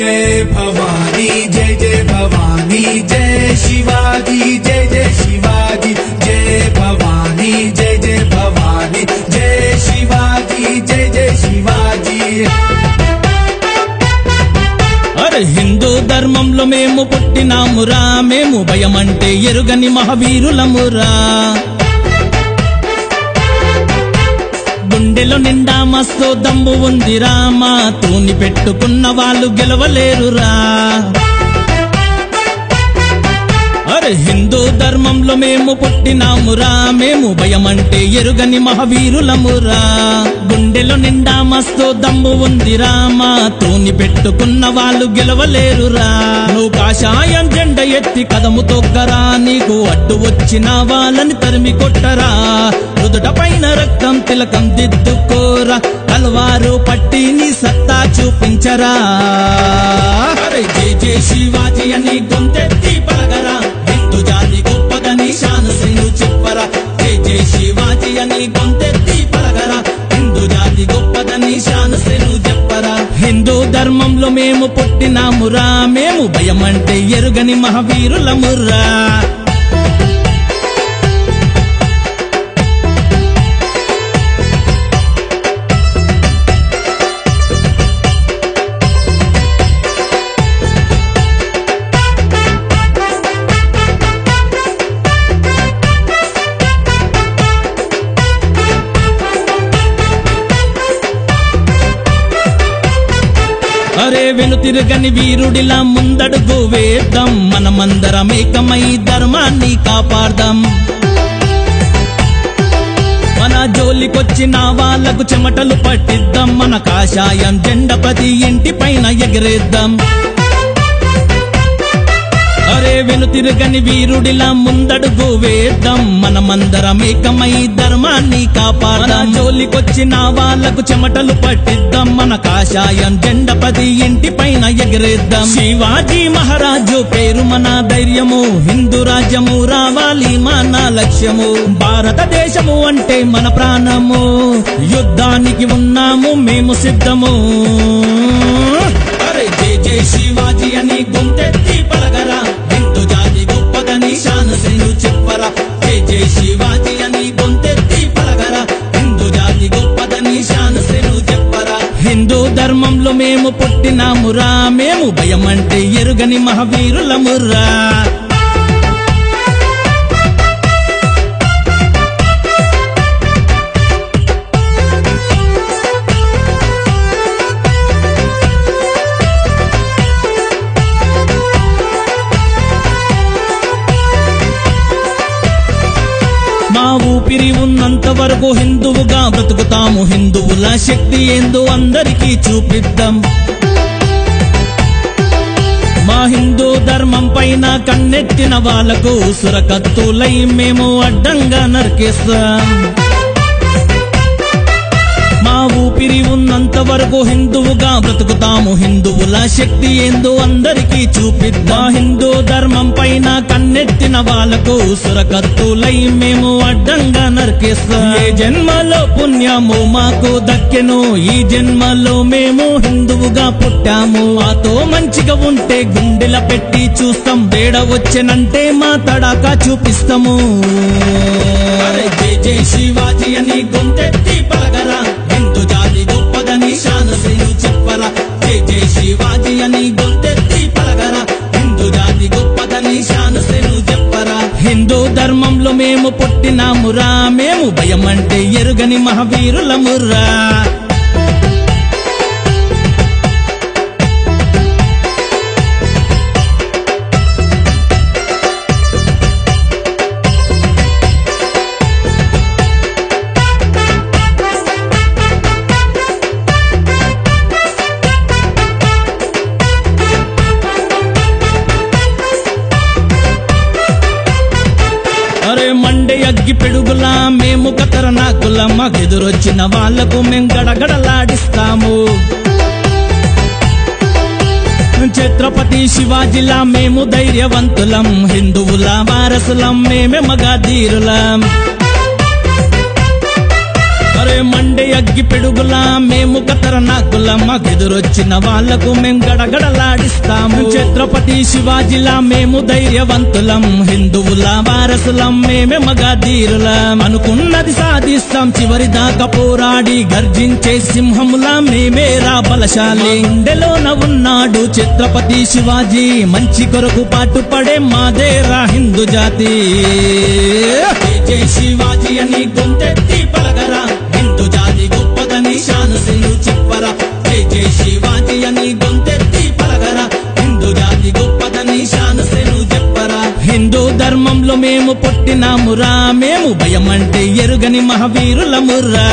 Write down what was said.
जय भवानी जय जय भवानी जय शिवाजी जय जय शिवाजी जय भवानी जय भवानी जय शिवाजी जय शिवाजी। अरे हिंदू धर्मंलो मेमु पुट्टिनामुरा मेमु भयमंटे एरुगनि महावीरुलमुरा గుండెలో నిండా మస్తు దమ్ము ఉందిరా మా తూని పెట్టుకున్న వాళ్ళు గెలవలేరురా। అరే హిందూ ధర్మంలో మేము పుట్టినామురా మేము భయమంటే ఎరుగని మహావీరులమురా। గుండెలో నిండా మస్తు దమ్ము ఉందిరా మా తూని పెట్టుకున్న వాళ్ళు గెలవలేరురా। నువ్వు కాషాయం జెండ ఎత్తి కదము తొక్కరా నీకు అడ్డు వచ్చిన వాళ్ళని తరిమి కొట్టరా। నుదుట పైన రక్తం తిలకం దిద్దుకోరా తలవారు పట్టి నీ సత్తా చూపించరా। అరే జై జై శివాజీ అని గొంతెత్తి పలకరా హిందూ జాతి గొప్పదని శానశ్రీను చెప్పరా। జై జై శివాజీ అని గొంతెత్తి పలకరా హిందూ జాతి గొప్పదని శానశ్రీను చెప్పరా। హిందూ ధర్మంలో మేము పుట్టినామురా మేము భయమంటే ఎరుగని మహావీరులమురా। అరే వెనుతిరగని వీరుడిలా ముందడుగు వేద్దాం మనమందరం ఏకమై ధర్మాన్ని కాపాడదాం। మన జోలికొచ్చిన వాళ్ళకు చెమటలు పట్టిద్దాం మన కాషాయం జెండ ప్రతి ఇంటి పైన ఎగరేద్దాం। అరే వెనుతిరగని వీరుడిలా ముందడుగు వేద్దాం మనమందరం ఏకమై ధర్మాన్ని కాపాడదాం। జోలికొచ్చిన వాళ్ళకు చెమటలు పట్టిద్దాం మన కాషాయం జెండ ప్రతి ఇంటి పైన ఎగరేద్దాం। శివాజీ మహారాజు పేరు మన ధైర్యము హిందూ రాజ్యము రావాలి మన లక్ష్యము। భారతదేశము అంటే మన ప్రాణము యుద్ధానికి ఉన్నాము మేము సిద్ధము। అరే జై జై శివాజీ అని గొంతెత్తి పలకరా హిందూ జాతి గొప్పదని శానశ్రీను చెప్పరా। జై జై శివాజీ అని గొంతెత్తి పలకరా హిందూ జాతి గొప్పదని శానశ్రీను చెప్పరా। హిందూ ధర్మంలో మేము పుట్టినామురా మేము భయమంటే ఎరుగని మహావీరులమురా। మా ఊపిరి ఉన్నంత వరకు హిందువుగా బ్రతుకుతాము హిందువుల శక్తి ఏందో అందరికీ చూపిద్దాం। మా హిందూ ధర్మం పైన కన్నెత్తిన వాళ్ళకు సురకత్తులై మేము అడ్డంగా నరికేస్తాం। మా ఊపిరి ఉన్నంత వరకు హిందువుగా బ్రతుకుతాము హిందువుల శక్తి ఏందో అందరికీ చూపిద్దాం। హిందూ ధర్మం పైన కన్నెత్తిన వాళ్ళకు సురకత్తులై మేము అడ్డంగా నరికేస్తాం। ఏ జన్మలో పుణ్యము మాకు దక్కెను ఈ జన్మలో మేము హిందువుగా పుట్టాము। మాతో మంచిగా ఉంటే గుండెల పెట్టి చూస్తాం తేడా వచ్చెనంటే మా తడాకా చూపిస్తాము। జై జై శివాజీ అని గొంతెత్తి పలకరా హిందూ జాతి గొప్పదని శానశ్రీను చెప్పరా। జై జై శివాజీ అని గొంతెత్తి పలకరా హిందూ జాతి గొప్పదని శానశ్రీను చెప్పరా। హిందూ ధర్మంలో మేము పుట్టినామురా మేము భయమంటే ఎరుగని మహావీరులమురా। అరే మండే అగ్గి పెడుగులా మేము ఖతర్నాకుల మాకెదురొచ్చిన వాళ్లకు మేం గడగడలాడిస్తాము। ఛత్రపతి శివాజీలా మేము ధైర్యవంతులం హిందువుల వారసులం మేమే మగాధీరులం। అరే మండే అగ్గి పెడుగులా మేము ఖతర్నాకులం మాకెదురొచ్చిన వాళ్లకు మేం గడగడలాడిస్తాము ఛత్రపతి శివాజీలా మేము ధైర్యవంతులం హిందువుల వారసులం మేమే మగధీరులం అనుకున్నది సాధిస్తాం చివరి దాకా పోరాడి గర్జించే సింహములా మేమేరా బలశాలి గుండెలోన ఉన్నాడు ఛత్రపతి శివాజీ మంచి కొరకు పాటుపడే మాదేరా హిందూ జాతి జై శివాజీ అని గొంతెత్తి పలకరా హిందూ జాతి గొప్పదని శానసిను చెప్పరా జై శివాజీ అని గొంతెత్తి పలకరా హిందూ జాతి గొప్పదని శానసిను చెప్పరా హిందూ ధర్మంలో మేము పుట్టినామురా మేము భయం అంటే ఎరుగని మహావీరులమురా